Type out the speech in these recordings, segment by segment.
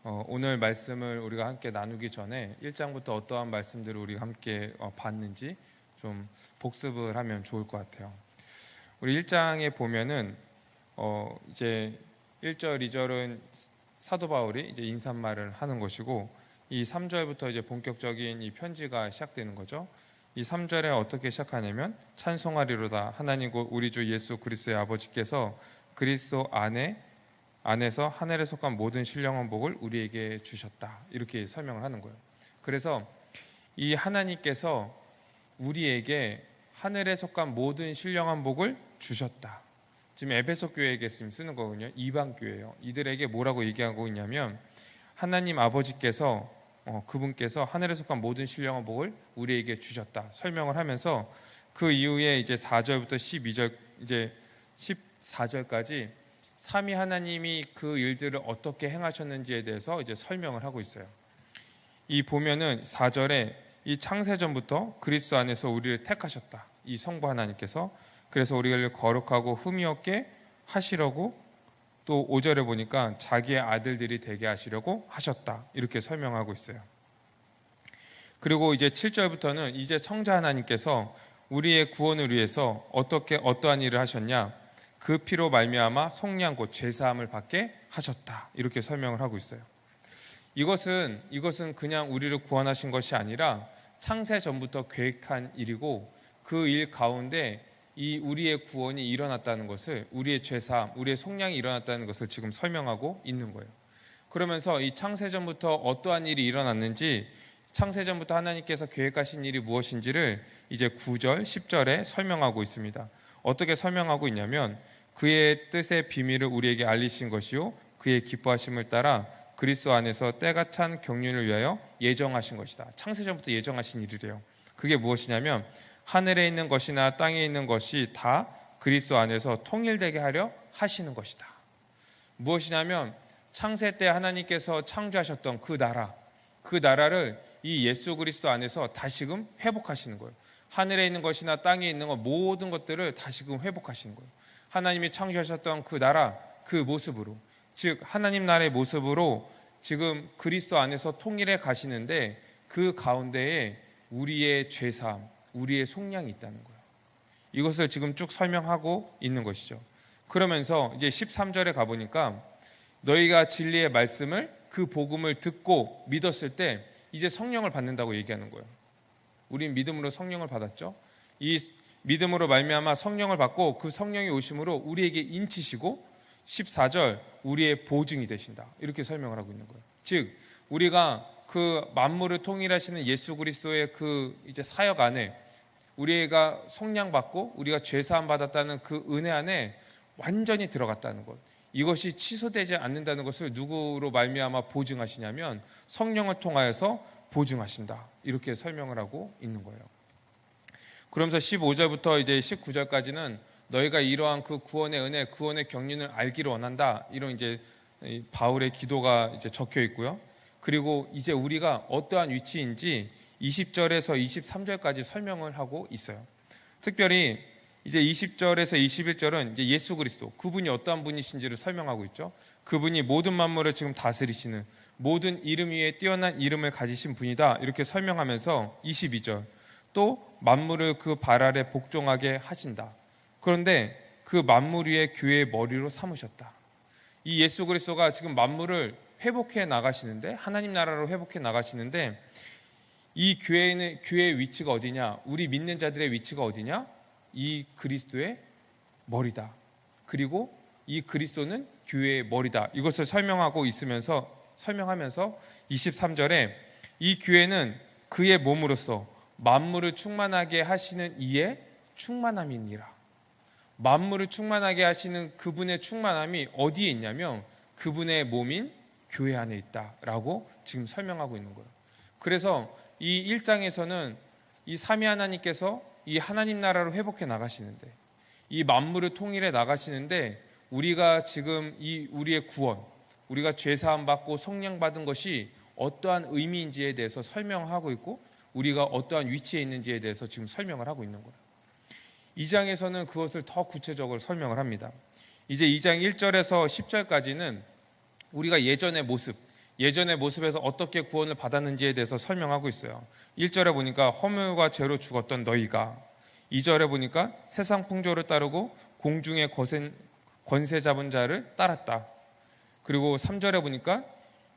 오늘 말씀을 우리가 함께 나누기 전에 1장부터 어떠한 말씀들을 우리가 함께 봤는지 좀 복습을 하면 좋을 것 같아요. 우리 1장에 보면은 이제 1절, 2절은 사도 바울이 이제 인사말을 하는 것이고, 이 3절부터 이제 본격적인 이 편지가 시작되는 거죠. 이 3절에 어떻게 시작하냐면, 찬송하리로다 하나님 곧 우리 주 예수 그리스도의 아버지께서 그리스도 안에서 하늘에 속한 모든 신령한 복을 우리에게 주셨다, 이렇게 설명을 하는 거예요. 그래서 이 하나님께서 우리에게 하늘에 속한 모든 신령한 복을 주셨다. 지금 에베소 교회에게 쓰는 거거든요. 이방 교회예요. 이들에게 뭐라고 얘기하고 있냐면, 하나님 아버지께서 그분께서 하늘에 속한 모든 신령한 복을 우리에게 주셨다 설명을 하면서, 그 이후에 이제 4절부터 12절 이제 14절까지 삼위 하나님이 그 일들을 어떻게 행하셨는지에 대해서 이제 설명을 하고 있어요. 이 보면은 4절에 이 창세전부터 그리스도 안에서 우리를 택하셨다, 이 성부 하나님께서. 그래서 우리를 거룩하고 흠이 없게 하시려고, 또 5절에 보니까 자기의 아들들이 되게 하시려고 하셨다, 이렇게 설명하고 있어요. 그리고 이제 7절부터는 이제 성자 하나님께서 우리의 구원을 위해서 어떠한 일을 하셨냐, 그 피로 말미암아 속량 곧 죄사함을 받게 하셨다, 이렇게 설명을 하고 있어요. 이것은 그냥 우리를 구원하신 것이 아니라 창세 전부터 계획한 일이고, 그 일 가운데 이 우리의 구원이 일어났다는 것을, 우리의 죄사함, 우리의 속량이 일어났다는 것을 지금 설명하고 있는 거예요. 그러면서 이 창세전부터 어떠한 일이 일어났는지, 창세전부터 하나님께서 계획하신 일이 무엇인지를 이제 9절, 10절에 설명하고 있습니다. 어떻게 설명하고 있냐면, 그의 뜻의 비밀을 우리에게 알리신 것이요 그의 기뻐하심을 따라 그리스도 안에서 때가 찬 경륜을 위하여 예정하신 것이다. 창세전부터 예정하신 일이래요. 그게 무엇이냐면, 하늘에 있는 것이나 땅에 있는 것이 다 그리스도 안에서 통일되게 하려 하시는 것이다. 무엇이냐면, 창세 때 하나님께서 창조하셨던 그 나라를 이 예수 그리스도 안에서 다시금 회복하시는 거예요. 하늘에 있는 것이나 땅에 있는 것, 모든 것들을 다시금 회복하시는 거예요. 하나님이 창조하셨던 그 나라, 그 모습으로, 즉 하나님 나라의 모습으로 지금 그리스도 안에서 통일해 가시는데, 그 가운데에 우리의 죄사함, 우리의 속량이 있다는 거예요. 이것을 지금 쭉 설명하고 있는 것이죠. 그러면서 이제 13절에 가보니까, 너희가 진리의 말씀을, 그 복음을 듣고 믿었을 때 이제 성령을 받는다고 얘기하는 거예요. 우린 믿음으로 성령을 받았죠. 이 믿음으로 말미암아 성령을 받고, 그 성령이 오심으로 우리에게 인치시고, 14절 우리의 보증이 되신다, 이렇게 설명을 하고 있는 거예요. 즉 우리가 그 만물을 통일하시는 예수 그리스도의 그 이제 사역 안에, 우리가 속량 받고 우리가 죄 사함 받았다는 그 은혜 안에 완전히 들어갔다는 것, 이것이 취소되지 않는다는 것을 누구로 말미암아 보증하시냐면, 성령을 통하여서 보증하신다, 이렇게 설명을 하고 있는 거예요. 그러면서 15절부터 이제 19절까지는 너희가 이러한 그 구원의 은혜, 구원의 경륜을 알기를 원한다, 이런 이제 바울의 기도가 이제 적혀 있고요. 그리고 이제 우리가 어떠한 위치인지 20절에서 23절까지 설명을 하고 있어요. 특별히 이제 20절에서 21절은 이제 예수 그리스도, 그분이 어떠한 분이신지를 설명하고 있죠. 그분이 모든 만물을 지금 다스리시는, 모든 이름 위에 뛰어난 이름을 가지신 분이다, 이렇게 설명하면서 22절 또 만물을 그 발 아래 복종하게 하신다. 그런데 그 만물 위에 교회의 머리로 삼으셨다. 이 예수 그리스도가 지금 만물을 회복해 나가시는데, 하나님 나라로 회복해 나가시는데, 이 교회의 위치가 어디냐, 우리 믿는 자들의 위치가 어디냐, 이 그리스도의 머리다. 그리고 이 그리스도는 교회의 머리다. 이것을 설명하면서 23절에 이 교회는 그의 몸으로서 만물을 충만하게 하시는 이의 충만함이니라. 만물을 충만하게 하시는 그분의 충만함이 어디에 있냐면, 그분의 몸인 교회 안에 있다라고 지금 설명하고 있는 거예요. 그래서 이 1장에서는 이 삼위 하나님께서 이 하나님 나라로 회복해 나가시는데, 이 만물을 통일해 나가시는데, 우리가 지금 이 우리의 구원, 우리가 죄 사함 받고 성령 받은 것이 어떠한 의미인지에 대해서 설명하고 있고, 우리가 어떠한 위치에 있는지에 대해서 지금 설명을 하고 있는 거예요. 2장에서는 그것을 더 구체적으로 설명을 합니다. 이제 2장 1절에서 10절까지는 우리가 예전의 모습, 예전의 모습에서 어떻게 구원을 받았는지에 대해서 설명하고 있어요. 1절에 보니까 허물과 죄로 죽었던 너희가, 2절에 보니까 세상 풍조를 따르고 공중의 권세 잡은 자를 따랐다. 그리고 3절에 보니까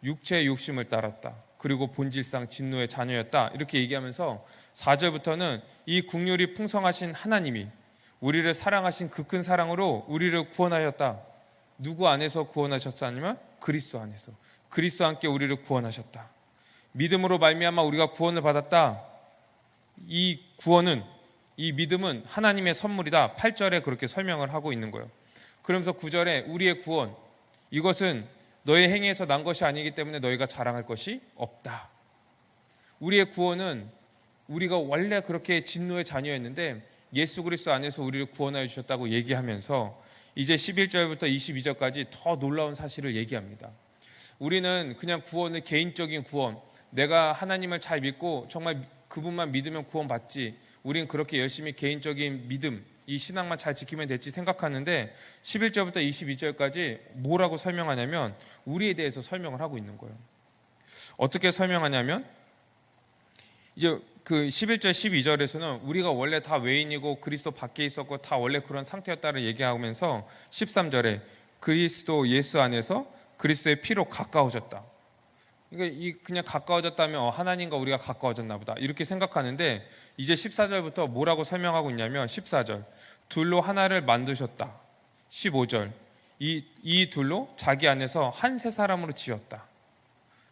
육체의 욕심을 따랐다. 그리고 본질상 진노의 자녀였다. 이렇게 얘기하면서 4절부터는 이 긍휼이 풍성하신 하나님이 우리를 사랑하신 그 큰 사랑으로 우리를 구원하였다. 누구 안에서 구원하셨다 아니면 그리스도 안에서. 그리스도와 함께 우리를 구원하셨다. 믿음으로 말미암아 우리가 구원을 받았다. 이 구원은, 이 믿음은 하나님의 선물이다. 8절에 그렇게 설명을 하고 있는 거예요. 그러면서 9절에 우리의 구원, 이것은 너의 행위에서 난 것이 아니기 때문에 너희가 자랑할 것이 없다. 우리의 구원은 우리가 원래 그렇게 진노의 자녀였는데 예수 그리스도 안에서 우리를 구원하여 주셨다고 얘기하면서 이제 11절부터 22절까지 더 놀라운 사실을 얘기합니다. 우리는 그냥 구원을 개인적인 구원, 내가 하나님을 잘 믿고 정말 그분만 믿으면 구원받지, 우린 그렇게 열심히 개인적인 믿음, 이 신앙만 잘 지키면 됐지 생각하는데 11절부터 22절까지 뭐라고 설명하냐면 우리에 대해서 설명을 하고 있는 거예요. 어떻게 설명하냐면 이제 그 11절 12절에서는 우리가 원래 다 외인이고 그리스도 밖에 있었고 다 원래 그런 상태였다를 얘기하면서 13절에 그리스도 예수 안에서 그리스도의 피로 가까워졌다. 그러니까 그냥 가까워졌다면 하나님과 우리가 가까워졌나 보다 이렇게 생각하는데 이제 14절부터 뭐라고 설명하고 있냐면 14절 둘로 하나를 만드셨다. 15절 이 둘로 자기 안에서 한 세 사람으로 지었다.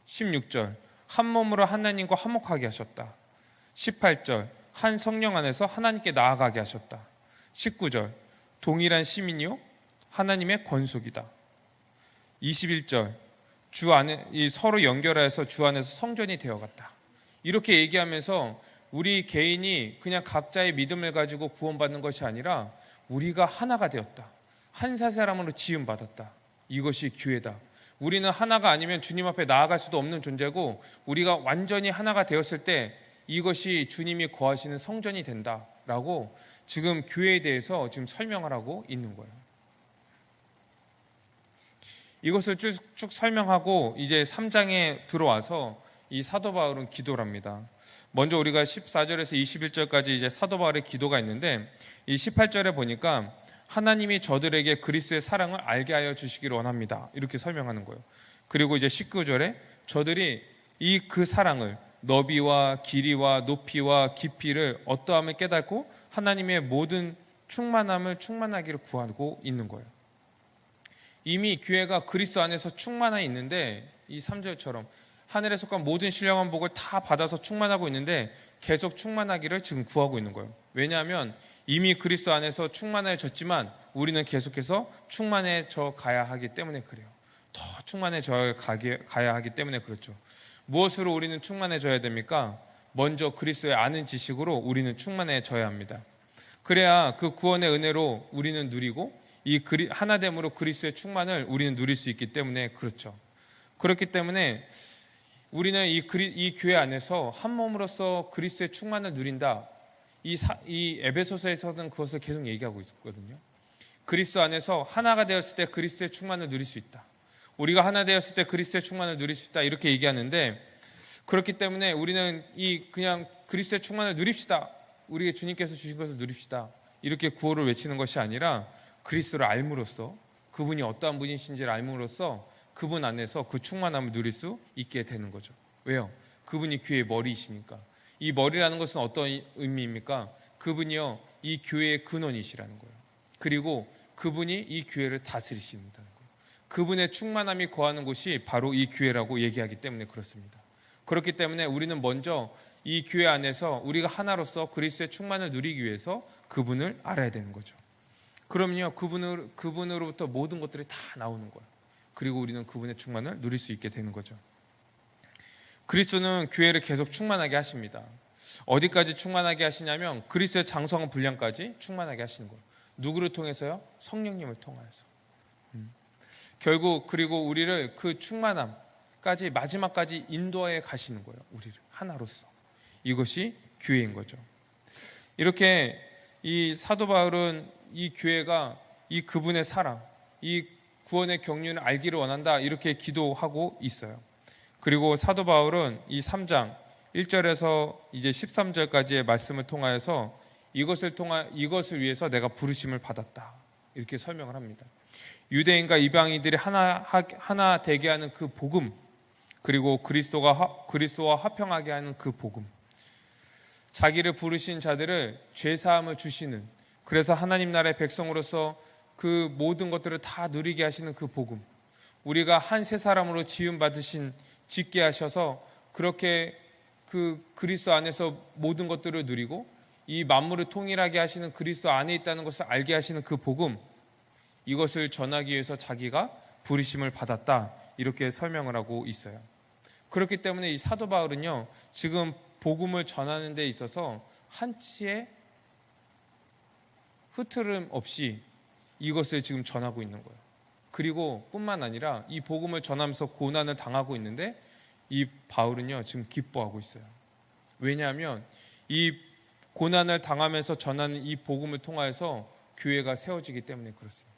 16절 한 몸으로 하나님과 화목하게 하셨다. 18절 한 성령 안에서 하나님께 나아가게 하셨다. 19절 동일한 시민이요 하나님의 권속이다. 21절 주 안에 서로 연결해서 주 안에서 성전이 되어갔다. 이렇게 얘기하면서 우리 개인이 그냥 각자의 믿음을 가지고 구원받는 것이 아니라 우리가 하나가 되었다. 한 사람으로 지음받았다. 이것이 교회다. 우리는 하나가 아니면 주님 앞에 나아갈 수도 없는 존재고 우리가 완전히 하나가 되었을 때 이것이 주님이 거하시는 성전이 된다라고 지금 교회에 대해서 지금 설명을 하고 있는 거예요. 이것을 쭉 설명하고 이제 3장에 들어와서 이 사도 바울은 기도를 합니다. 먼저 우리가 14절에서 21절까지 이제 사도 바울의 기도가 있는데 이 18절에 보니까 하나님이 저들에게 그리스도의 사랑을 알게 하여 주시기를 원합니다. 이렇게 설명하는 거예요. 그리고 이제 19절에 저들이 이 그 사랑을 너비와 길이와 높이와 깊이를 어떠함을 깨닫고 하나님의 모든 충만함을 충만하기를 구하고 있는 거예요. 이미 교회가 그리스도 안에서 충만해 있는데 이 3절처럼 하늘에 속한 모든 신령한 복을 다 받아서 충만하고 있는데 계속 충만하기를 지금 구하고 있는 거예요. 왜냐하면 이미 그리스도 안에서 충만해졌지만 우리는 계속해서 충만해져 가야 하기 때문에 그래요. 더 충만해져 가야 하기 때문에 그렇죠. 무엇으로 우리는 충만해져야 됩니까? 먼저 그리스도의 아는 지식으로 우리는 충만해져야 합니다. 그래야 그 구원의 은혜로 우리는 누리고 이 하나됨으로 그리스도의 충만을 우리는 누릴 수 있기 때문에 그렇죠. 그렇기 때문에 우리는 이 교회 안에서 한 몸으로서 그리스도의 충만을 누린다. 이 에베소서에서는 그것을 계속 얘기하고 있거든요. 그리스도 안에서 하나가 되었을 때 그리스도의 충만을 누릴 수 있다. 우리가 하나 되었을 때 그리스도의 충만을 누릴 수 있다. 이렇게 얘기하는데 그렇기 때문에 우리는 그냥 그리스도의 충만을 누립시다. 우리에게 주님께서 주신 것을 누립시다. 이렇게 구호를 외치는 것이 아니라 그리스도를 알므로써 그분이 어떠한 분이신지를 알므로써 그분 안에서 그 충만함을 누릴 수 있게 되는 거죠. 왜요? 그분이 교회의 머리이시니까. 이 머리라는 것은 어떤 의미입니까? 그분이요 이 교회의 근원이시라는 거예요. 그리고 그분이 이 교회를 다스리신다는 거예요. 그분의 충만함이 거하는 곳이 바로 이 교회라고 얘기하기 때문에 그렇습니다. 그렇기 때문에 우리는 먼저 이 교회 안에서 우리가 하나로서 그리스도의 충만을 누리기 위해서 그분을 알아야 되는 거죠. 그럼요 그분으로부터 모든 것들이 다 나오는 거예요. 그리고 우리는 그분의 충만을 누릴 수 있게 되는 거죠. 그리스도는 교회를 계속 충만하게 하십니다. 어디까지 충만하게 하시냐면 그리스도의 장성한 분량까지 충만하게 하시는 거예요. 누구를 통해서요? 성령님을 통하여서. 결국 그리고 우리를 그 충만함까지 마지막까지 인도해 가시는 거예요. 우리를 하나로서. 이것이 교회인 거죠. 이렇게 이 사도 바울은 이 교회가 이 그분의 사랑, 이 구원의 경륜을 알기를 원한다 이렇게 기도하고 있어요. 그리고 사도 바울은 이 3장 1절에서 이제 13절까지의 말씀을 통하여서 이것을 위해서 내가 부르심을 받았다, 이렇게 설명을 합니다. 유대인과 이방인들이 하나 되게 하는 그 복음, 그리고 그리스도와 화평하게 하는 그 복음, 자기를 부르신 자들을 죄사함을 주시는, 그래서 하나님 나라의 백성으로서 그 모든 것들을 다 누리게 하시는 그 복음, 우리가 한 새 사람으로 지음 받으신 짓게 하셔서 그렇게 그 그리스도 안에서 모든 것들을 누리고 이 만물을 통일하게 하시는 그리스도 안에 있다는 것을 알게 하시는 그 복음, 이것을 전하기 위해서 자기가 부르심을 받았다, 이렇게 설명을 하고 있어요. 그렇기 때문에 이 사도 바울은요, 지금 복음을 전하는 데 있어서 한치의 흐트름 없이 이것을 지금 전하고 있는 거예요. 그리고 뿐만 아니라 이 복음을 전하면서 고난을 당하고 있는데 이 바울은요, 지금 기뻐하고 있어요. 왜냐하면 이 고난을 당하면서 전하는 이 복음을 통하여서 교회가 세워지기 때문에 그렇습니다.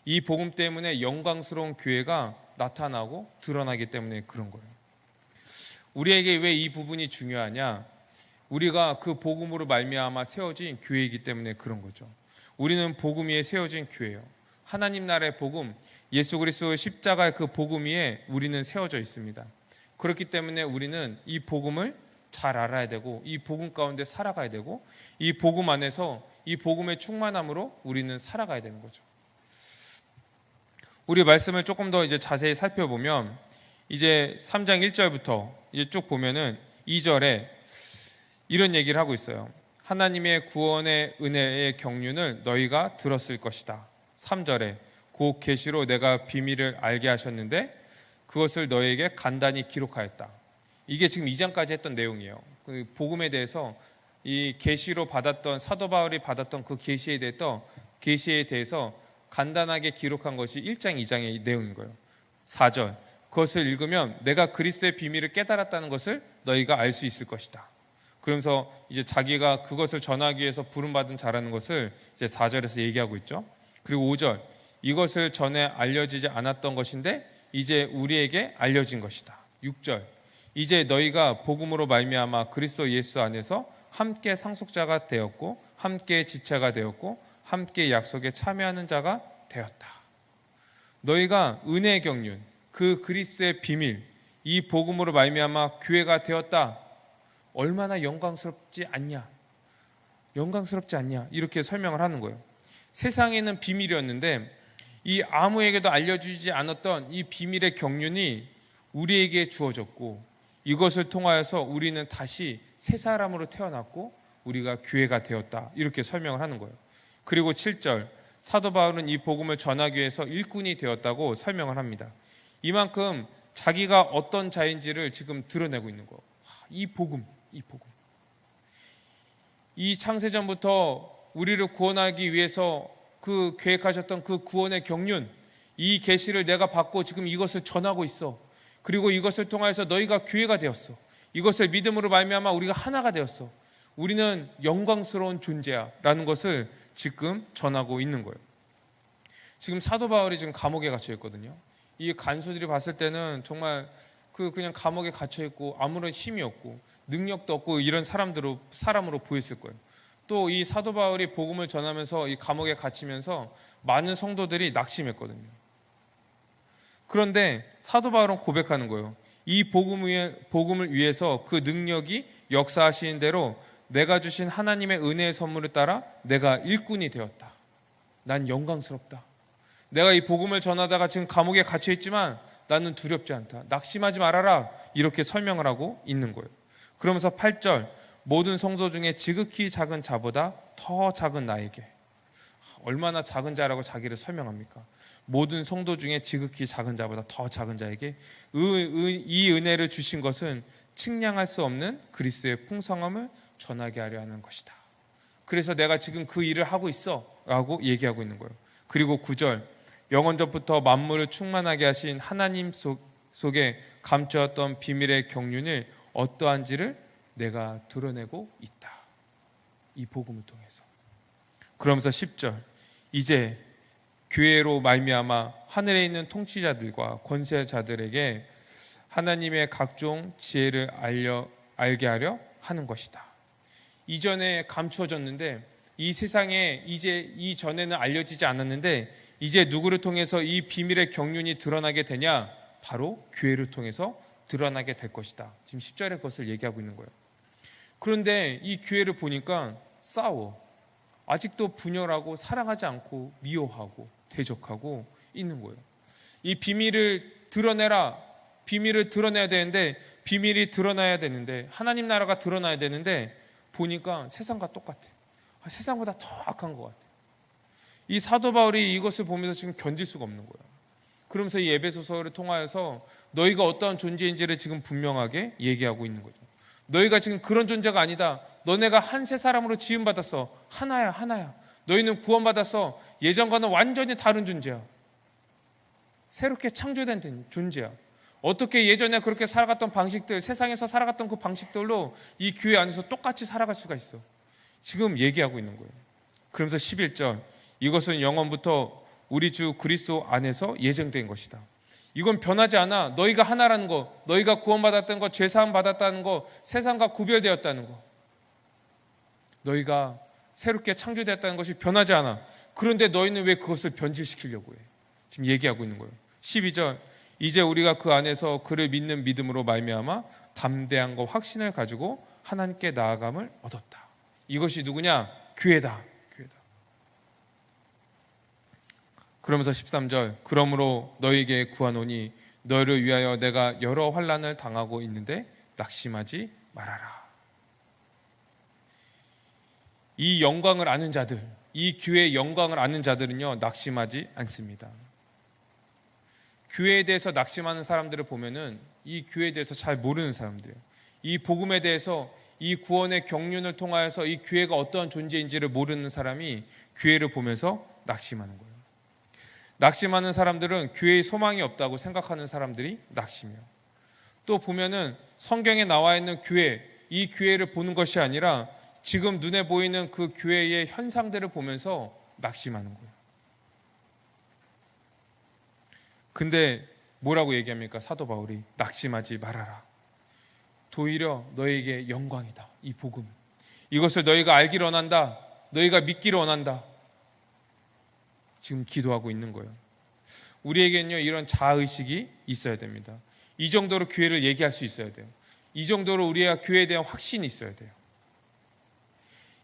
이 복음 때문에 영광스러운 교회가 나타나고 드러나기 때문에 그런 거예요. 우리에게 왜 이 부분이 중요하냐? 우리가 그 복음으로 말미암아 세워진 교회이기 때문에 그런 거죠. 우리는 복음 위에 세워진 교회예요. 하나님 나라의 복음, 예수 그리스도의 십자가의 그 복음 위에 우리는 세워져 있습니다. 그렇기 때문에 우리는 이 복음을 잘 알아야 되고, 이 복음 가운데 살아가야 되고, 이 복음 안에서 이 복음의 충만함으로 우리는 살아가야 되는 거죠. 우리 말씀을 조금 더 이제 자세히 살펴보면, 이제 3장 1절부터 이제 쭉 보면은 2절에 이런 얘기를 하고 있어요. 하나님의 구원의 은혜의 경륜을 너희가 들었을 것이다. 3절에 그 계시로 내가 비밀을 알게 하셨는데 그것을 너희에게 간단히 기록하였다. 이게 지금 2장까지 했던 내용이에요. 그 복음에 대해서 이 계시로 받았던, 사도 바울이 받았던 그 계시에 대해서 간단하게 기록한 것이 1장 2장의 내용인 거예요. 4절, 그것을 읽으면 내가 그리스도의 비밀을 깨달았다는 것을 너희가 알 수 있을 것이다. 그러면서 이제 자기가 그것을 전하기 위해서 부름받은 자라는 것을 이제 4절에서 얘기하고 있죠. 그리고 5절, 이것을 전에 알려지지 않았던 것인데 이제 우리에게 알려진 것이다. 6절, 이제 너희가 복음으로 말미암아 그리스도 예수 안에서 함께 상속자가 되었고 함께 지체가 되었고 함께 약속에 참여하는 자가 되었다. 너희가 은혜의 경륜, 그 그리스도의 비밀, 이 복음으로 말미암아 교회가 되었다. 얼마나 영광스럽지 않냐, 영광스럽지 않냐, 이렇게 설명을 하는 거예요. 세상에는 비밀이었는데 이 아무에게도 알려주지 않았던 이 비밀의 경륜이 우리에게 주어졌고, 이것을 통하여서 우리는 다시 새 사람으로 태어났고 우리가 교회가 되었다, 이렇게 설명을 하는 거예요. 그리고 7절, 사도 바울은 이 복음을 전하기 위해서 일꾼이 되었다고 설명을 합니다. 이만큼 자기가 어떤 자인지를 지금 드러내고 있는 거예요. 이 복음, 이 창세전부터 우리를 구원하기 위해서 그 계획하셨던 그 구원의 경륜, 이 계시를 내가 받고 지금 이것을 전하고 있어. 그리고 이것을 통해서 너희가 교회가 되었어. 이것을 믿음으로 말미암아 우리가 하나가 되었어. 우리는 영광스러운 존재야 라는 것을 지금 전하고 있는 거예요. 지금 사도 바울이 지금 감옥에 갇혀 있거든요. 이 간수들이 봤을 때는 정말 그냥 감옥에 갇혀 있고 아무런 힘이 없고 능력도 없고 이런 사람으로 보였을 거예요. 또 이 사도 바울이 복음을 전하면서 이 감옥에 갇히면서 많은 성도들이 낙심했거든요. 그런데 사도 바울은 고백하는 거예요. 이 복음을 위해서 그 능력이 역사하시는 대로 내가 주신 하나님의 은혜의 선물을 따라 내가 일꾼이 되었다. 난 영광스럽다. 내가 이 복음을 전하다가 지금 감옥에 갇혀 있지만 나는 두렵지 않다. 낙심하지 말아라. 이렇게 설명을 하고 있는 거예요. 그러면서 8절, 모든 성도 중에 지극히 작은 자보다 더 작은 나에게. 얼마나 작은 자라고 자기를 설명합니까? 모든 성도 중에 지극히 작은 자보다 더 작은 자에게 이 은혜를 주신 것은 측량할 수 없는 그리스도의 풍성함을 전하게 하려 하는 것이다. 그래서 내가 지금 그 일을 하고 있어 라고 얘기하고 있는 거예요. 그리고 9절, 영원전부터 만물을 충만하게 하신 하나님 속에 감추었던 비밀의 경륜을 어떠한지를 내가 드러내고 있다. 이 복음을 통해서. 그러면서 10절, 이제 교회로 말미암아 하늘에 있는 통치자들과 권세자들에게 하나님의 각종 지혜를 알게 하려 하는 것이다. 이전에 감추어졌는데 이 세상에 이제 이전에는 알려지지 않았는데 이제 누구를 통해서 이 비밀의 경륜이 드러나게 되냐? 바로 교회를 통해서 드러나게 될 것이다. 지금 10절에 그것을 얘기하고 있는 거예요. 그런데 이 교회를 보니까 싸워. 아직도 분열하고 사랑하지 않고 미워하고 대적하고 있는 거예요. 이 비밀을 드러내라. 비밀을 드러내야 되는데 비밀이 드러나야 되는데 하나님 나라가 드러나야 되는데 보니까 세상과 똑같아. 세상보다 더 악한 것 같아. 이 사도 바울이 이것을 보면서 지금 견딜 수가 없는 거예요. 그러면서 이 에베소서를 통하여서 너희가 어떠한 존재인지를 지금 분명하게 얘기하고 있는 거죠. 너희가 지금 그런 존재가 아니다. 너네가 한 새 사람으로 지음받았어. 하나야 하나야. 너희는 구원받았어. 예전과는 완전히 다른 존재야. 새롭게 창조된 존재야. 어떻게 예전에 그렇게 살아갔던 방식들, 세상에서 살아갔던 그 방식들로 이 교회 안에서 똑같이 살아갈 수가 있어. 지금 얘기하고 있는 거예요. 그러면서 11절, 이것은 영원부터 우리 주 그리스도 안에서 예정된 것이다. 이건 변하지 않아. 너희가 하나라는 거, 너희가 구원받았다는 거, 죄사함 받았다는 거, 세상과 구별되었다는 거, 너희가 새롭게 창조되었다는 것이 변하지 않아. 그런데 너희는 왜 그것을 변질시키려고 해? 지금 얘기하고 있는 거예요. 12절, 이제 우리가 그 안에서 그를 믿는 믿음으로 말미암아 담대함과 확신을 가지고 하나님께 나아감을 얻었다. 이것이 누구냐? 교회다. 교회다. 그러면서 13절, 그러므로 너희에게 구하노니 너희를 위하여 내가 여러 환난을 당하고 있는데 낙심하지 말아라. 이 영광을 아는 자들, 이 교회의 영광을 아는 자들은요, 낙심하지 않습니다. 교회에 대해서 낙심하는 사람들을 보면은 이 교회에 대해서 잘 모르는 사람들이에요. 이 복음에 대해서, 이 구원의 경륜을 통하여서 이 교회가 어떠한 존재인지를 모르는 사람이 교회를 보면서 낙심하는 거예요. 낙심하는 사람들은 교회에 소망이 없다고 생각하는 사람들이 낙심이에요. 또 보면은 성경에 나와 있는 교회, 이 교회를 보는 것이 아니라 지금 눈에 보이는 그 교회의 현상들을 보면서 낙심하는 거예요. 근데 뭐라고 얘기합니까? 사도 바울이 낙심하지 말아라. 도리어 너에게 영광이다. 이 복음. 이것을 너희가 알기를 원한다. 너희가 믿기를 원한다. 지금 기도하고 있는 거예요. 우리에게는요, 이런 자아의식이 있어야 됩니다. 이 정도로 교회를 얘기할 수 있어야 돼요. 이 정도로 우리가 교회에 대한 확신이 있어야 돼요.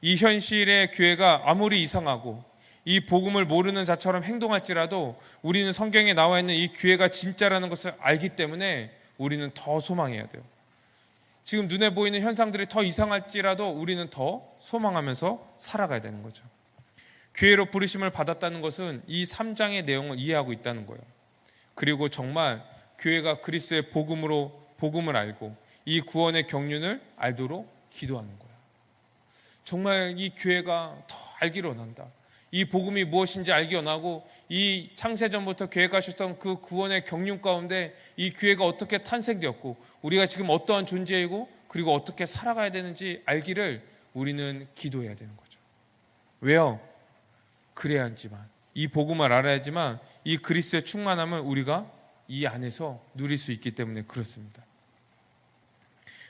이 현실의 교회가 아무리 이상하고 이 복음을 모르는 자처럼 행동할지라도 우리는 성경에 나와 있는 이 교회가 진짜라는 것을 알기 때문에 우리는 더 소망해야 돼요. 지금 눈에 보이는 현상들이 더 이상할지라도 우리는 더 소망하면서 살아가야 되는 거죠. 교회로 부르심을 받았다는 것은 이 3장의 내용을 이해하고 있다는 거예요. 그리고 정말 교회가 그리스도의 복음을 알고 이 구원의 경륜을 알도록 기도하는 거예요. 정말 이 교회가 더 알기를 원한다. 이 복음이 무엇인지 알기 원하고 이 창세전부터 계획하셨던 그 구원의 경륜 가운데 이 교회가 어떻게 탄생되었고 우리가 지금 어떠한 존재이고 그리고 어떻게 살아가야 되는지 알기를 우리는 기도해야 되는 거죠. 왜요? 그래야지만 이 복음을 알아야지만 이 그리스도의 충만함을 우리가 이 안에서 누릴 수 있기 때문에 그렇습니다.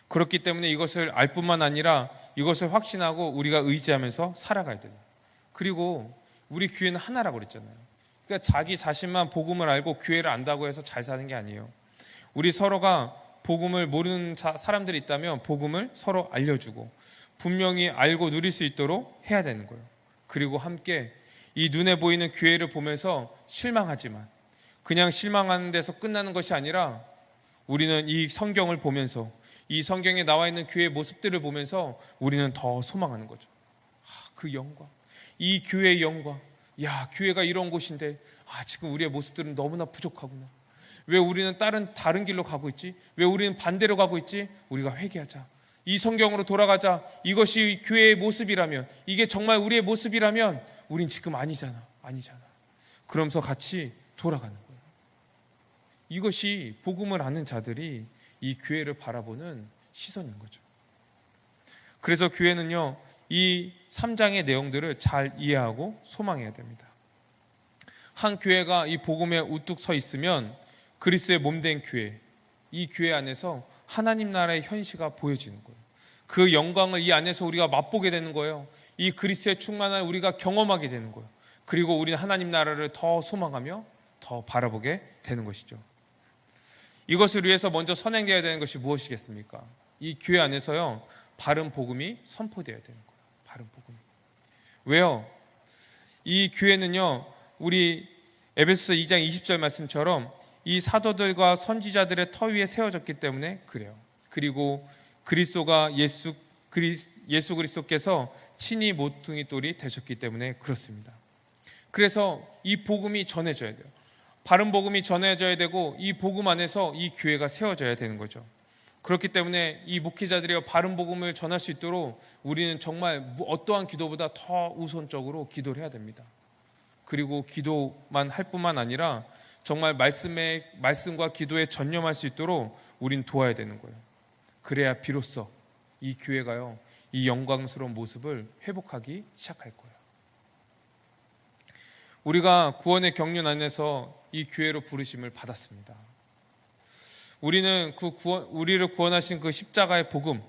그렇기 때문에 이것을 알 뿐만 아니라 이것을 확신하고 우리가 의지하면서 살아가야 돼요. 그리고 우리 교회는 하나라고 그랬잖아요. 그러니까 자기 자신만 복음을 알고 교회를 안다고 해서 잘 사는 게 아니에요. 우리 서로가 복음을 모르는 사람들이 있다면 복음을 서로 알려주고 분명히 알고 누릴 수 있도록 해야 되는 거예요. 그리고 함께 이 눈에 보이는 교회를 보면서 실망하지만 그냥 실망하는 데서 끝나는 것이 아니라 우리는 이 성경을 보면서 이 성경에 나와 있는 교회의 모습들을 보면서 우리는 더 소망하는 거죠. 그 영광, 이 교회의 영광. 야, 교회가 이런 곳인데 지금 우리의 모습들은 너무나 부족하구나. 왜 우리는 다른 길로 가고 있지? 왜 우리는 반대로 가고 있지? 우리가 회개하자. 이 성경으로 돌아가자. 이것이 교회의 모습이라면, 이게 정말 우리의 모습이라면 우린 지금 아니잖아. 그러면서 같이 돌아가는 거예요. 이것이 복음을 아는 자들이 이 교회를 바라보는 시선인 거죠. 그래서 교회는요, 이 3장의 내용들을 잘 이해하고 소망해야 됩니다. 한 교회가 이 복음에 우뚝 서 있으면 그리스도의 몸된 교회, 이 교회 안에서 하나님 나라의 현시가 보여지는 거예요. 그 영광을 이 안에서 우리가 맛보게 되는 거예요. 이 그리스도의 충만함을 우리가 경험하게 되는 거예요. 그리고 우리는 하나님 나라를 더 소망하며 더 바라보게 되는 것이죠. 이것을 위해서 먼저 선행되어야 되는 것이 무엇이겠습니까? 이 교회 안에서요, 바른 복음이 선포되어야 되는 거예요. 바른 복음이. 왜요? 이 교회는요, 우리 에베소서 2장 20절 말씀처럼 이 사도들과 선지자들의 터 위에 세워졌기 때문에 그래요. 그리고 그리스도가 예수 그리스도께서 친히 모퉁이 돌이 되셨기 때문에 그렇습니다. 그래서 이 복음이 전해져야 돼요. 바른 복음이 전해져야 되고 이 복음 안에서 이 교회가 세워져야 되는 거죠. 그렇기 때문에 이 목회자들이 바른 복음을 전할 수 있도록 우리는 정말 어떠한 기도보다 더 우선적으로 기도를 해야 됩니다. 그리고 기도만 할 뿐만 아니라 정말 말씀과 기도에 전념할 수 있도록 우린 도와야 되는 거예요. 그래야 비로소 이 교회가요, 이 영광스러운 모습을 회복하기 시작할 거예요. 우리가 구원의 경륜 안에서 이 교회로 부르심을 받았습니다. 우리는 우리를 구원하신 그 십자가의 복음,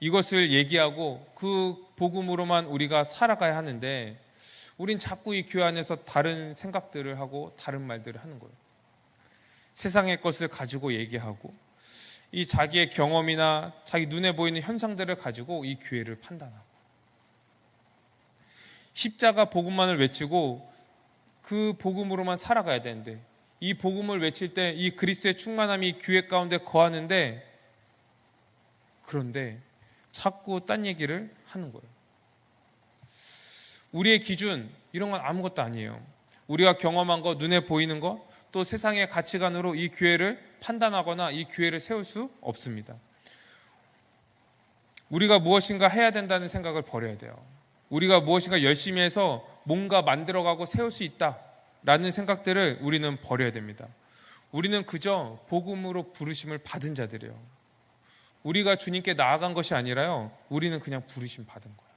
이것을 얘기하고 그 복음으로만 우리가 살아가야 하는데, 우린 자꾸 이 교회 안에서 다른 생각들을 하고 다른 말들을 하는 거예요. 세상의 것을 가지고 얘기하고 이 자기의 경험이나 자기 눈에 보이는 현상들을 가지고 이 교회를 판단하고, 십자가 복음만을 외치고 그 복음으로만 살아가야 되는데, 이 복음을 외칠 때 이 그리스도의 충만함이 교회 가운데 거하는데, 그런데 자꾸 딴 얘기를 하는 거예요. 우리의 기준, 이런 건 아무것도 아니에요. 우리가 경험한 것, 눈에 보이는 것, 또 세상의 가치관으로 이 교회를 판단하거나 이 교회를 세울 수 없습니다. 우리가 무엇인가 해야 된다는 생각을 버려야 돼요. 우리가 무엇인가 열심히 해서 뭔가 만들어가고 세울 수 있다라는 생각들을 우리는 버려야 됩니다. 우리는 그저 복음으로 부르심을 받은 자들이에요. 우리가 주님께 나아간 것이 아니라요, 우리는 그냥 부르심 받은 거예요.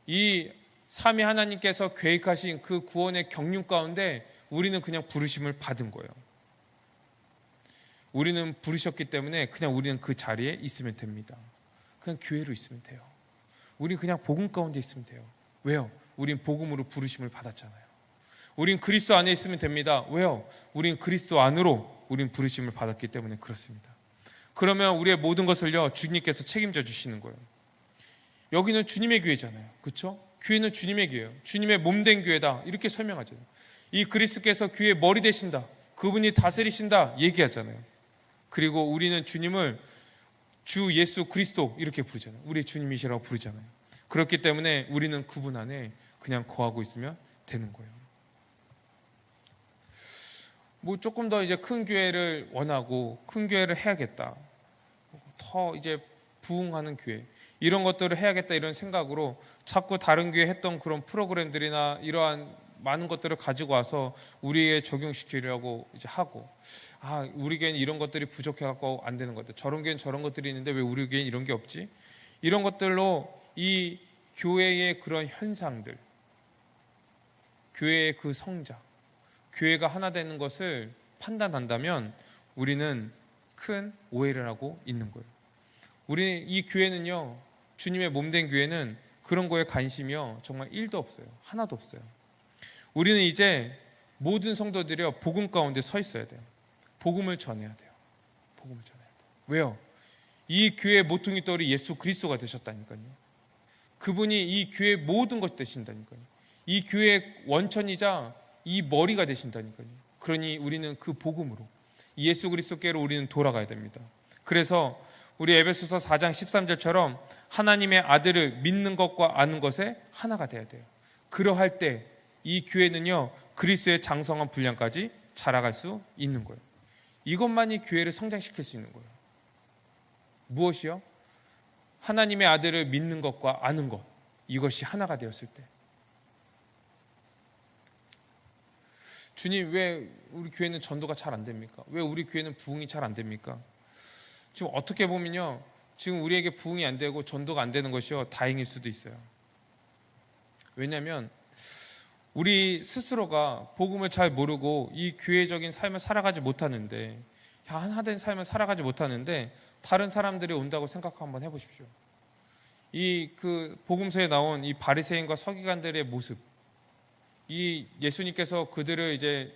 이 삼위 하나님께서 계획하신 그 구원의 경륜 가운데 우리는 그냥 부르심을 받은 거예요. 우리는 부르셨기 때문에 그냥 우리는 그 자리에 있으면 됩니다. 그냥 교회로 있으면 돼요. 우리 그냥 복음 가운데 있으면 돼요. 왜요? 우린 복음으로 부르심을 받았잖아요. 우린 그리스도 안에 있으면 됩니다. 왜요? 우린 그리스도 안으로 우린 부르심을 받았기 때문에 그렇습니다. 그러면 우리의 모든 것을요, 주님께서 책임져 주시는 거예요. 여기는 주님의 교회잖아요. 그렇죠? 교회는 주님의 교회예요. 주님의 몸된 교회다, 이렇게 설명하잖아요. 이 그리스도께서 교회의 머리 되신다, 그분이 다스리신다 얘기하잖아요. 그리고 우리는 주님을 주 예수 그리스도 이렇게 부르잖아요. 우리의 주님이시라고 부르잖아요. 그렇기 때문에 우리는 그분 안에 그냥 거하고 있으면 되는 거예요. 조금 더 이제 큰 교회를 원하고 큰 교회를 해야겠다, 더 이제 부흥하는 교회, 이런 것들을 해야겠다, 이런 생각으로 자꾸 다른 교회 했던 그런 프로그램들이나 이러한 많은 것들을 가지고 와서 우리에 적용시키려고 이제 하고, 우리 교회는 이런 것들이 부족해갖고 안 되는 것들, 저런 교회는 저런 것들이 있는데 왜 우리 교회는 이런 게 없지? 이런 것들로 이 교회의 그런 현상들, 교회의 그 성장, 교회가 하나 되는 것을 판단한다면 우리는 큰 오해를 하고 있는 거예요. 이 교회는요, 주님의 몸된 교회는 그런 거에 관심이요, 정말 1도 없어요. 하나도 없어요. 우리는 이제 모든 성도들이요, 복음 가운데 서 있어야 돼요. 복음을 전해야 돼요. 복음을 전해야 돼요. 왜요? 이 교회의 모퉁이 돌이 예수 그리스도가 되셨다니까요. 그분이 이 교회의 모든 것 되신다니까요. 이 교회의 원천이자 이 머리가 되신다니까요. 그러니 우리는 그 복음으로, 예수 그리스도께로 우리는 돌아가야 됩니다. 그래서 우리 에베소서 4장 13절처럼 하나님의 아들을 믿는 것과 아는 것에 하나가 돼야 돼요. 그러할 때 이 교회는요, 그리스도의 장성한 분량까지 자라갈 수 있는 거예요. 이것만이 교회를 성장시킬 수 있는 거예요. 무엇이요? 하나님의 아들을 믿는 것과 아는 것, 이것이 하나가 되었을 때. 주님, 왜 우리 교회는 전도가 잘 안 됩니까? 왜 우리 교회는 부흥이 잘 안 됩니까? 지금 어떻게 보면요, 지금 우리에게 부흥이 안 되고 전도가 안 되는 것이요, 다행일 수도 있어요. 왜냐하면 우리 스스로가 복음을 잘 모르고 이 교회적인 삶을 살아가지 못하는데, 하나된 삶을 살아가지 못하는데 다른 사람들이 온다고 생각 한번 해보십시오. 이 복음서에 나온 이 바리새인과 서기관들의 모습, 이 예수님께서 그들을 이제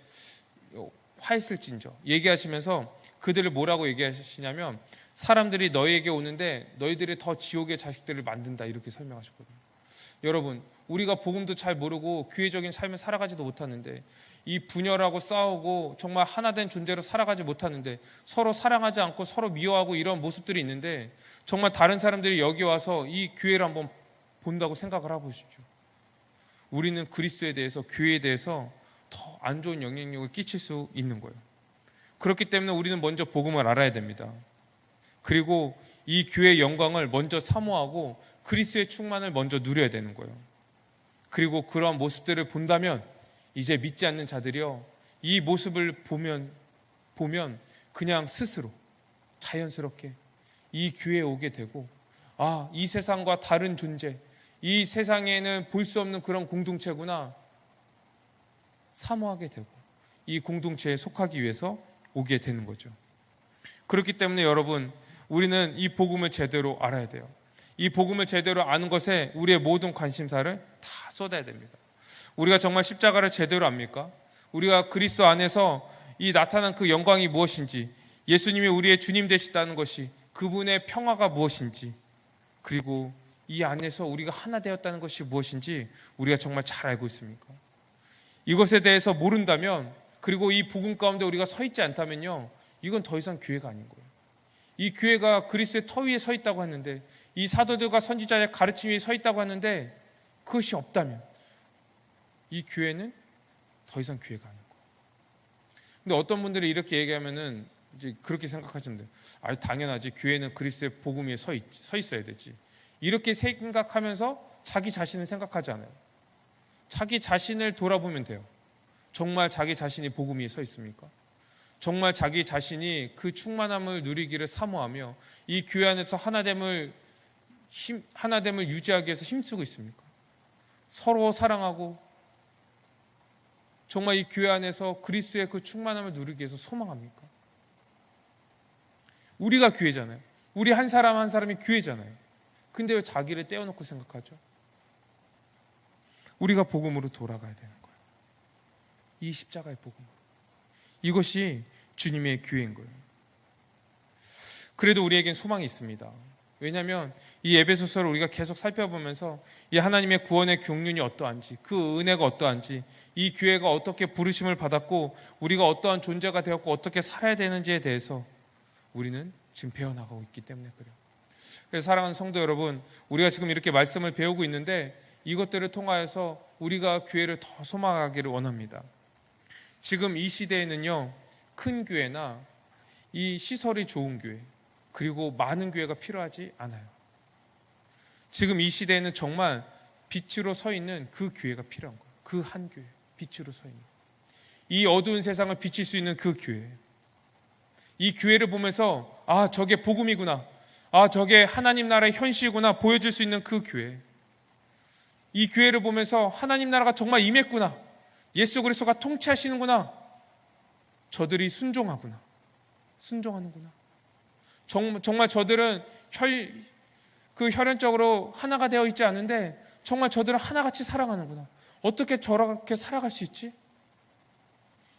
화했을진저 얘기하시면서 그들을 뭐라고 얘기하시냐면 사람들이 너희에게 오는데 너희들이 더 지옥의 자식들을 만든다 이렇게 설명하셨거든요. 여러분, 우리가 복음도 잘 모르고 교회적인 삶을 살아가지도 못하는데 이 분열하고 싸우고 정말 하나된 존재로 살아가지 못하는데 서로 사랑하지 않고 서로 미워하고 이런 모습들이 있는데 정말 다른 사람들이 여기 와서 이 교회를 한번 본다고 생각을 해보십시오. 우리는 그리스도에 대해서, 교회에 대해서 더 안 좋은 영향력을 끼칠 수 있는 거예요. 그렇기 때문에 우리는 먼저 복음을 알아야 됩니다. 그리고 이 교회의 영광을 먼저 사모하고 그리스도의 충만을 먼저 누려야 되는 거예요. 그리고 그러한 모습들을 본다면 이제 믿지 않는 자들이요, 이 모습을 보면 그냥 스스로 자연스럽게 이 교회에 오게 되고, 이 세상과 다른 존재, 이 세상에는 볼 수 없는 그런 공동체구나 사모하게 되고 이 공동체에 속하기 위해서 오게 되는 거죠. 그렇기 때문에 여러분, 우리는 이 복음을 제대로 알아야 돼요. 이 복음을 제대로 아는 것에 우리의 모든 관심사를 다 쏟아야 됩니다. 우리가 정말 십자가를 제대로 압니까? 우리가 그리스도 안에서 이 나타난 그 영광이 무엇인지, 예수님이 우리의 주님 되시다는 것이, 그분의 평화가 무엇인지, 그리고 이 안에서 우리가 하나 되었다는 것이 무엇인지 우리가 정말 잘 알고 있습니까? 이것에 대해서 모른다면, 그리고 이 복음 가운데 우리가 서 있지 않다면요, 이건 더 이상 교회가 아닌 거예요. 이 교회가 그리스도의 터 위에 서 있다고 하는데, 이 사도들과 선지자의 가르침 위에 서 있다고 하는데 그것이 없다면 이 교회는 더 이상 교회가 아닌 거예요. 근데 어떤 분들이 이렇게 얘기하면은 이제 그렇게 생각하시면 돼요. 당연하지, 교회는 그리스도의 복음 위에 서 있어야 되지, 이렇게 생각하면서 자기 자신을 생각하지 않아요. 자기 자신을 돌아보면 돼요. 정말 자기 자신이 복음 위에 서 있습니까? 정말 자기 자신이 그 충만함을 누리기를 사모하며 이 교회 안에서 하나됨을 유지하기 위해서 힘쓰고 있습니까? 서로 사랑하고 정말 이 교회 안에서 그리스도의 그 충만함을 누리기 위해서 소망합니까? 우리가 교회잖아요. 우리 한 사람 한 사람이 교회잖아요. 근데 왜 자기를 떼어놓고 생각하죠? 우리가 복음으로 돌아가야 되는 거예요. 이 십자가의 복음으로. 이것이 주님의 교회인 거예요. 그래도 우리에겐 소망이 있습니다. 왜냐하면 이 에베소서를 우리가 계속 살펴보면서 이 하나님의 구원의 경륜이 어떠한지, 그 은혜가 어떠한지, 이 교회가 어떻게 부르심을 받았고 우리가 어떠한 존재가 되었고 어떻게 살아야 되는지에 대해서 우리는 지금 배워나가고 있기 때문에 그래요. 그래서 사랑하는 성도 여러분, 우리가 지금 이렇게 말씀을 배우고 있는데 이것들을 통하여서 우리가 교회를 더 소망하기를 원합니다. 지금 이 시대에는요, 큰 교회나 이 시설이 좋은 교회, 그리고 많은 교회가 필요하지 않아요. 지금 이 시대에는 정말 빛으로 서 있는 그 교회가 필요한 거예요. 그 한 교회, 빛으로 서 있는, 이 어두운 세상을 비칠 수 있는 그 교회. 이 교회를 보면서 저게 복음이구나, 저게 하나님 나라의 현실이구나 보여줄 수 있는 그 교회. 이 교회를 보면서 하나님 나라가 정말 임했구나, 예수 그리스도가 통치하시는구나, 저들이 순종하는구나. 정말 저들은 혈연적으로 하나가 되어 있지 않은데 정말 저들은 하나같이 살아가는구나. 어떻게 저렇게 살아갈 수 있지?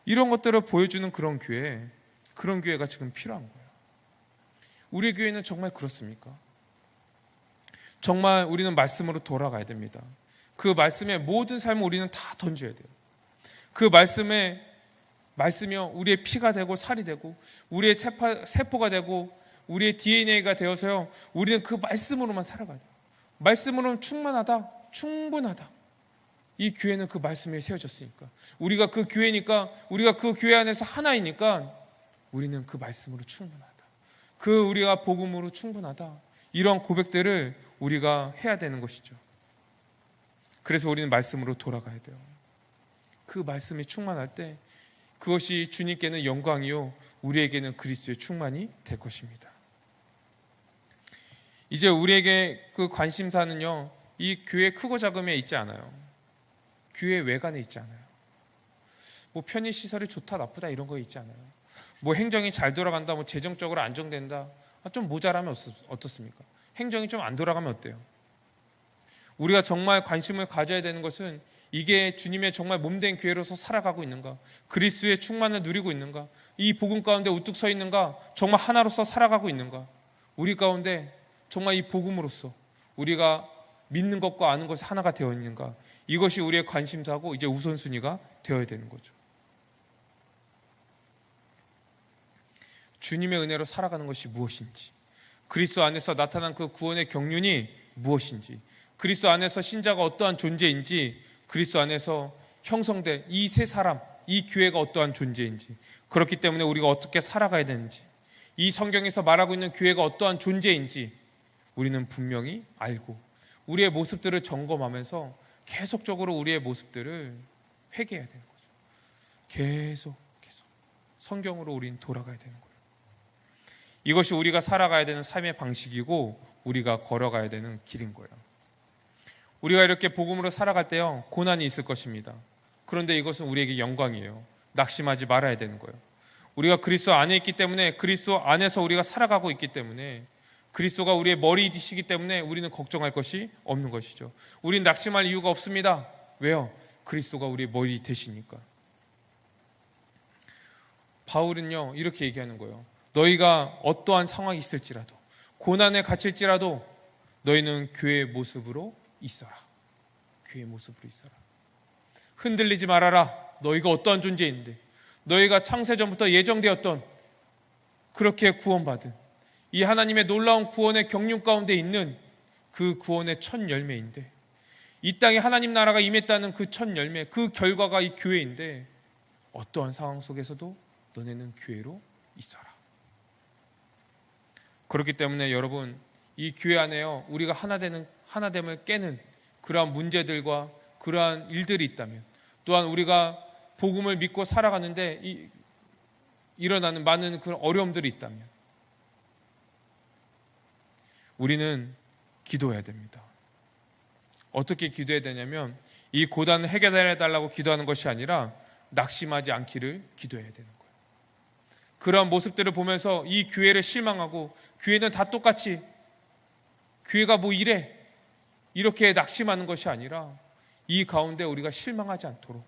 이런 것들을 보여주는 그런 교회가 지금 필요한 거예요. 우리 교회는 정말 그렇습니까? 정말 우리는 말씀으로 돌아가야 됩니다. 그 말씀의 모든 삶을 우리는 다 던져야 돼요. 그 말씀이요, 우리의 피가 되고 살이 되고 우리의 세포가 되고 우리의 DNA가 되어서요, 우리는 그 말씀으로만 살아가야 돼요. 말씀으로는 충분하다. 이 교회는 그 말씀에 세워졌으니까, 우리가 그 교회니까, 우리가 그 교회 안에서 하나이니까 우리는 그 말씀으로 충분하다. 우리가 복음으로 충분하다. 이런 고백들을 우리가 해야 되는 것이죠. 그래서 우리는 말씀으로 돌아가야 돼요. 그 말씀이 충만할 때 그것이 주님께는 영광이요, 우리에게는 그리스도의 충만이 될 것입니다. 이제 우리에게 그 관심사는요, 이 교회 크고 작음에 있지 않아요. 교회 외관에 있지 않아요. 편의시설이 좋다 나쁘다 이런 거 있지 않아요. 뭐 행정이 잘 돌아간다, 뭐 재정적으로 안정된다, 좀 모자라면 어떻습니까? 행정이 좀 안 돌아가면 어때요? 우리가 정말 관심을 가져야 되는 것은 이게 주님의 정말 몸된 교회로서 살아가고 있는가? 그리스도의 충만을 누리고 있는가? 이 복음 가운데 우뚝 서 있는가? 정말 하나로서 살아가고 있는가? 우리 가운데 정말 이 복음으로서 우리가 믿는 것과 아는 것이 하나가 되어 있는가? 이것이 우리의 관심사고 이제 우선순위가 되어야 되는 거죠. 주님의 은혜로 살아가는 것이 무엇인지, 그리스도 안에서 나타난 그 구원의 경륜이 무엇인지, 그리스도 안에서 신자가 어떠한 존재인지, 그리스도 안에서 형성된 이 세 사람, 이 교회가 어떠한 존재인지, 그렇기 때문에 우리가 어떻게 살아가야 되는지, 이 성경에서 말하고 있는 교회가 어떠한 존재인지 우리는 분명히 알고 우리의 모습들을 점검하면서 계속적으로 우리의 모습들을 회개해야 되는 거죠. 계속 성경으로 우리는 돌아가야 되는 거예요. 이것이 우리가 살아가야 되는 삶의 방식이고 우리가 걸어가야 되는 길인 거예요. 우리가 이렇게 복음으로 살아갈 때요, 고난이 있을 것입니다. 그런데 이것은 우리에게 영광이에요. 낙심하지 말아야 되는 거예요. 우리가 그리스도 안에 있기 때문에, 그리스도 안에서 우리가 살아가고 있기 때문에, 그리스도가 우리의 머리이시기 때문에 우리는 걱정할 것이 없는 것이죠. 우리는 낙심할 이유가 없습니다. 왜요? 그리스도가 우리의 머리 되시니까. 바울은요, 이렇게 얘기하는 거예요. 너희가 어떠한 상황이 있을지라도, 고난에 갇힐지라도 너희는 교회의 모습으로 있어라. 교회의 모습으로 있어라. 흔들리지 말아라. 너희가 어떠한 존재인데, 너희가 창세전부터 예정되었던, 그렇게 구원받은 이 하나님의 놀라운 구원의 경륜 가운데 있는 그 구원의 첫 열매인데, 이 땅에 하나님 나라가 임했다는 그 첫 열매, 그 결과가 이 교회인데, 어떠한 상황 속에서도 너네는 교회로 있어라. 그렇기 때문에 여러분, 이 교회 안에요, 우리가 하나됨을 깨는 그러한 문제들과 그러한 일들이 있다면, 또한 우리가 복음을 믿고 살아가는데 일어나는 많은 그런 어려움들이 있다면 우리는 기도해야 됩니다. 어떻게 기도해야 되냐면, 이 고단을 해결해 달라고 기도하는 것이 아니라 낙심하지 않기를 기도해야 되는 거예요. 그러한 모습들을 보면서 이 교회를 실망하고, 교회는 다 똑같이, 교회가 뭐 이래, 이렇게 낙심하는 것이 아니라, 이 가운데 우리가 실망하지 않도록,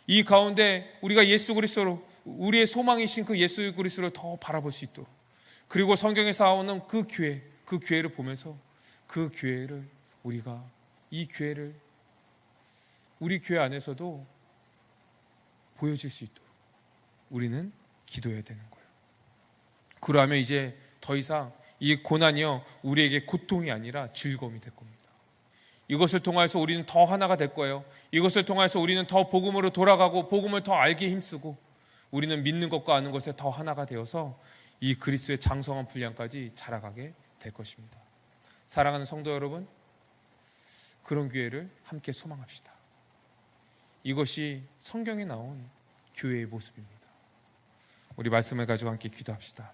이 가운데 우리가 예수 그리스도로, 우리의 소망이신 그 예수 그리스도를 더 바라볼 수 있도록, 그리고 성경에서 나오는 그 교회를 보면서 그 교회를 우리가, 이 교회를 우리 교회 안에서도 보여줄 수 있도록 우리는 기도해야 되는 거예요. 그러면 이제 더 이상 이 고난이요, 우리에게 고통이 아니라 즐거움이 될 겁니다. 이것을 통해서 우리는 더 하나가 될 거예요. 이것을 통해서 우리는 더 복음으로 돌아가고 복음을 더 알게 힘쓰고, 우리는 믿는 것과 아는 것에 더 하나가 되어서 이 그리스도의 장성한 분량까지 자라가게 될 것입니다. 사랑하는 성도 여러분, 그런 교회를 함께 소망합시다. 이것이 성경에 나온 교회의 모습입니다. 우리 말씀을 가지고 함께 기도합시다.